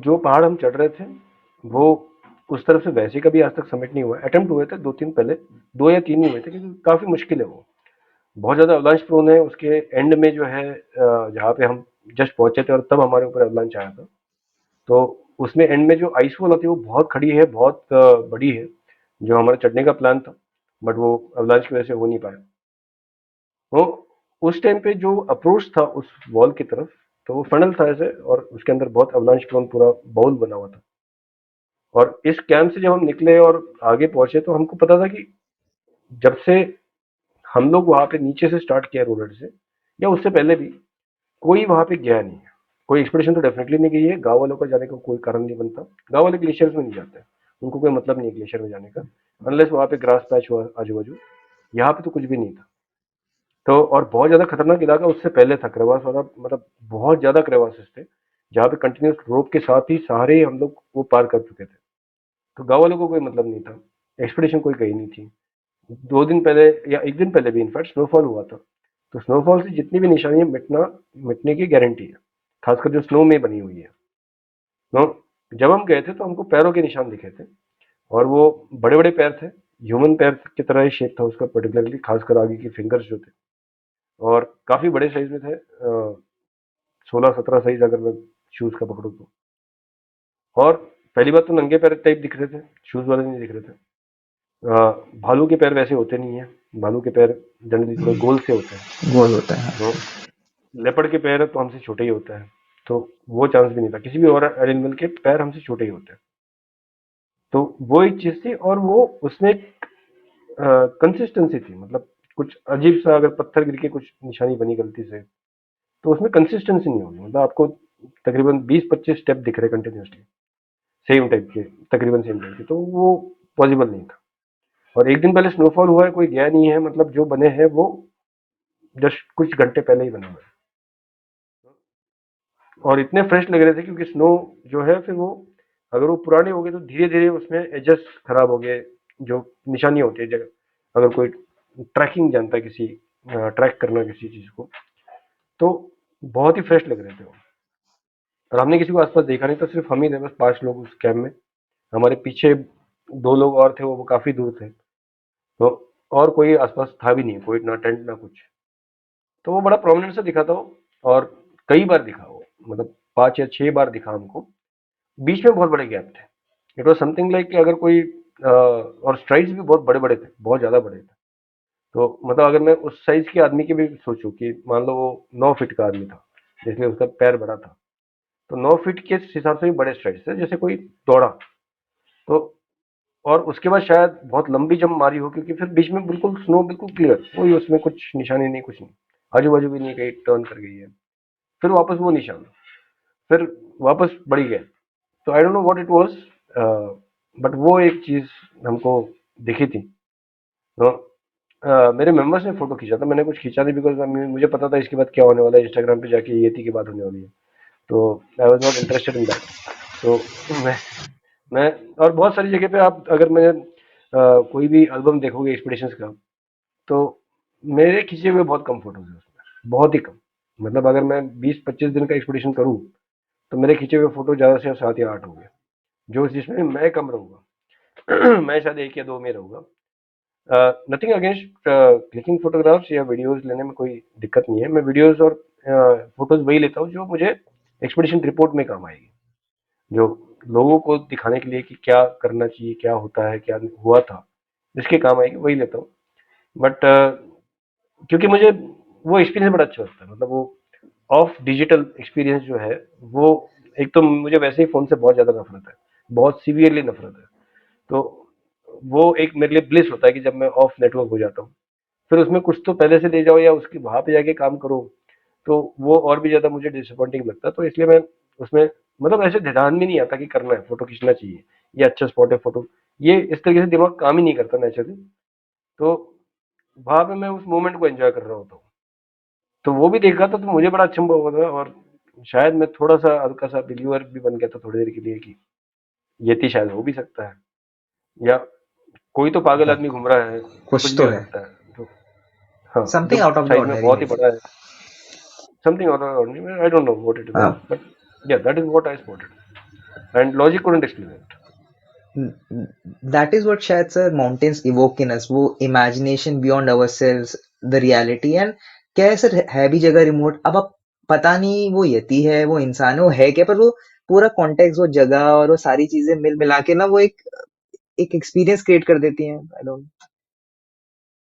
जो पहाड़ हम चढ़ रहे थे वो उस तरफ से वैसे कभी आज तक समिट नहीं हुआ। अटेम्प्ट हुए थे 2-3 पहले, 2 या 3 ही हुए थे, क्योंकि काफ़ी मुश्किल है वो। बहुत ज़्यादा अवलांच प्रोन है। उसके एंड में जो है जहाँ पे हम जस्ट पहुंचे थे और तब हमारे ऊपर अवलांच आया था। तो उसमें एंड में जो आइस वॉल होती है वो बहुत खड़ी है, बहुत बड़ी है, जो हमारा चढ़ने का प्लान था, बट वो अवलांच की वजह से हो नहीं पाया। तो उस टाइम पे जो अप्रोच था उस वॉल की तरफ, तो वो फनल था ऐसे, और उसके अंदर बहुत अवलांच प्रोन पूरा बाउल बना हुआ था। और इस कैंप से जब हम निकले और आगे पहुंचे तो हमको पता था कि जब से हम लोग वहां पे नीचे से स्टार्ट किया रोलर से, या उससे पहले भी, कोई वहां पे गया नहीं है। कोई एक्सपीडिशन तो डेफिनेटली नहीं गई है। गांव वालों का जाने का कोई कारण नहीं बनता। गांव वाले ग्लेशियर्स में नहीं जाते, उनको कोई मतलब नहीं है ग्लेशियर में जाने का, अनलेस वहां पे ग्रास पैच हुआ आजू बाजू। यहाँ पे तो कुछ भी नहीं था। तो और बहुत ज्यादा खतरनाक इलाका उससे पहले था, क्रेवास वाला, मतलब बहुत ज्यादा क्रेवासेस थे, जहाँ पे कंटिन्यूस रोप के साथ ही सहारे हम लोग वो पार कर चुके थे। तो गांव वालों को कोई मतलब नहीं था, एक्सपीडिशन कोई गई नहीं थी। 2 दिन पहले या 1 दिन पहले भी इनफैक्ट स्नोफॉल हुआ था। तो स्नोफॉल से जितनी भी निशानियां मिटने की गारंटी है, खासकर जो स्नो में बनी हुई है। तो जब हम गए थे तो हमको पैरों के निशान दिखे थे, और वो बड़े बड़े पैर थे, ह्यूमन पैर की तरह ही शेप था उसका, पर्टिकुलरली खासकर आगे की फिंगर्स जो थे, और काफी बड़े साइज में थे, 16-17 साइज अगर मैं शूज का पकड़ू तो। और पहली बात तो नंगे पैर टाइप दिख रहे थे, शूज वाले नहीं दिख रहे थे। भालू के पैर वैसे होते नहीं है, भालू के पैर जनरली थोड़े गोल से होते हैं। गोल होता है। तो लेपर्ड के पैर तो हमसे छोटे ही होते हैं, तो वो चांस भी नहीं था, किसी भी और एनिमल के पैर हमसे छोटे ही होते हैं। तो वो एक चीज थी, और वो उसमें कंसिस्टेंसी थी, मतलब कुछ अजीब सा अगर पत्थर गिर के कुछ निशानी बनी गलती से, तो उसमें कंसिस्टेंसी नहीं होगी। मतलब आपको तकरीबन 20-25 स्टेप दिख रहे कंटिन्यूसली, सेम टाइप के, तकरीबन सेम टाइप के, तो वो पॉसिबल नहीं था। और 1 दिन पहले स्नोफॉल हुआ है, कोई गया नहीं है, मतलब जो बने हैं वो जस्ट कुछ घंटे पहले ही बने हुए हैं। और इतने फ्रेश लग रहे थे, क्योंकि स्नो जो है फिर वो, अगर वो पुराने हो गए तो धीरे धीरे उसमें एडजस्ट खराब हो गए। जो निशानी होती है, जगह अगर कोई ट्रैकिंग जानता है, किसी ट्रैक करना किसी चीज को, तो बहुत ही फ्रेश लग रहे थे वो। और हमने किसी को आसपास देखा नहीं था, सिर्फ हम ही थे बस 5 लोग उस कैंप में। हमारे पीछे 2 लोग और थे, वो काफी दूर थे। तो और कोई आसपास था भी नहीं, कोई ना टेंट ना कुछ। तो वो बड़ा प्रोमिनेंट से दिखा था वो, और कई बार दिखा वो, मतलब 5 या 6 बार दिखा हमको। बीच में बहुत बड़े गैप थे। इट वॉज समथिंग लाइक कि अगर कोई और स्ट्राइड्स भी बहुत बड़े बड़े थे, बहुत ज्यादा बड़े थे। तो मतलब अगर मैं उस साइज के आदमी की भी सोचूं कि मान लो वो 9 फीट का आदमी था, इसलिए उसका पैर बड़ा था, तो 9 फीट के हिसाब से भी बड़े स्ट्राइड्स थे, जैसे कोई दौड़ा। तो और उसके बाद शायद बहुत लंबी जंप मारी हो, क्योंकि फिर बीच में बिल्कुल स्नो, बिल्कुल क्लियर, कोई उसमें कुछ निशानी नहीं, कुछ नहीं, आजू बाजू भी नहीं, कहीं टर्न कर गई है, फिर वापस वो निशान, फिर वापस बढ़ी गए। तो I don't know what it was, but वो एक चीज हमको दिखी थी। तो मेरे मेंबर्स ने फोटो खींचा था, मैंने कुछ खींचा नहीं, बिकॉज मुझे पता था इसके बाद क्या होने वाला है, इंस्टाग्राम पे जाके येती की बात होने वाली है। तो I was not interested in that. तो मैं और बहुत सारी जगह पे आप अगर मैं कोई भी एल्बम देखोगे एक्सपीडिशंस का, तो मेरे खींचे हुए बहुत कम फोटोज है उसमें, बहुत ही कम। मतलब अगर मैं 20-25 दिन का एक्सपीडिशन करूँ, तो मेरे खींचे हुए फोटो ज्यादा से 7 या 8 होंगे, जो जिसमें मैं कम रहूंगा। मैं शायद 1 या 2 में रहूंगा। नथिंग अगेंस्ट क्लिकिंग फोटोग्राफ्स या वीडियोस लेने में कोई दिक्कत नहीं है। मैं वीडियोस और फोटोज वही लेता हूँ जो मुझे एक्सपीडिशन रिपोर्ट में काम आएगी, जो लोगों को दिखाने के लिए कि क्या करना चाहिए, क्या होता है, क्या हुआ था, जिसके काम आएगी वही लेता हूँ। बट क्योंकि मुझे वो एक्सपीरियंस बड़ा अच्छा लगता है, मतलब वो ऑफ डिजिटल एक्सपीरियंस जो है वो, एक तो मुझे वैसे ही फोन से बहुत ज्यादा नफरत है, बहुत सीवियरली नफरत है। तो वो एक मेरे लिए ब्लिस होता है कि जब मैं ऑफ नेटवर्क हो जाता हूँ, फिर उसमें कुछ तो पहले से ले जाओ या उसकी वहां पे जाके काम करो, तो वो और भी ज्यादा मुझे डिसअपॉइंटिंग लगता है। तो इसलिए मैं उसमें, मतलब ऐसे ध्यान में नहीं आता कि करना है, फोटो खींचना चाहिए, ये अच्छा स्पॉट है फोटो, ये इस तरीके से दिमाग काम ही नहीं करता नेचुरली। तो वहां पे मैं उस मोमेंट को एंजॉय कर रहा होता हूँ। तो वो भी देखा था, तो मुझे बड़ा अचंभव हुआ था, और शायद मैं थोड़ा सा हल्का सा बिलीवर भी बन गया था थोड़ी देर के लिए, कि ये थी शायद हो भी सकता है, या कोई तो पागल हाँ, आदमी घूम रहा है, कुछ कुछ भी तो हो है। सकता है। तो हाँ, जो something out of the size में ऑर्डिनरी बहुत है। ही बड़ा है, समथिंग और I don't know what it was, हाँ, बट या that is what I spotted. and logic couldn't explain it. That is what शायद सर माउंटेन्स इवोक इन अस, वो imagination beyond ourselves, the reality. And क्या है सर, है भी जगह रिमोट, अब आप पता नहीं वो यति है, वो इंसान है, वो है क्या, पर वो पूरा कॉन्टेक्स्ट, वो जगह और वो सारी चीजें मिल मिला के ना वो एक एक एक्सपीरियंस क्रिएट कर देती हैं। I don't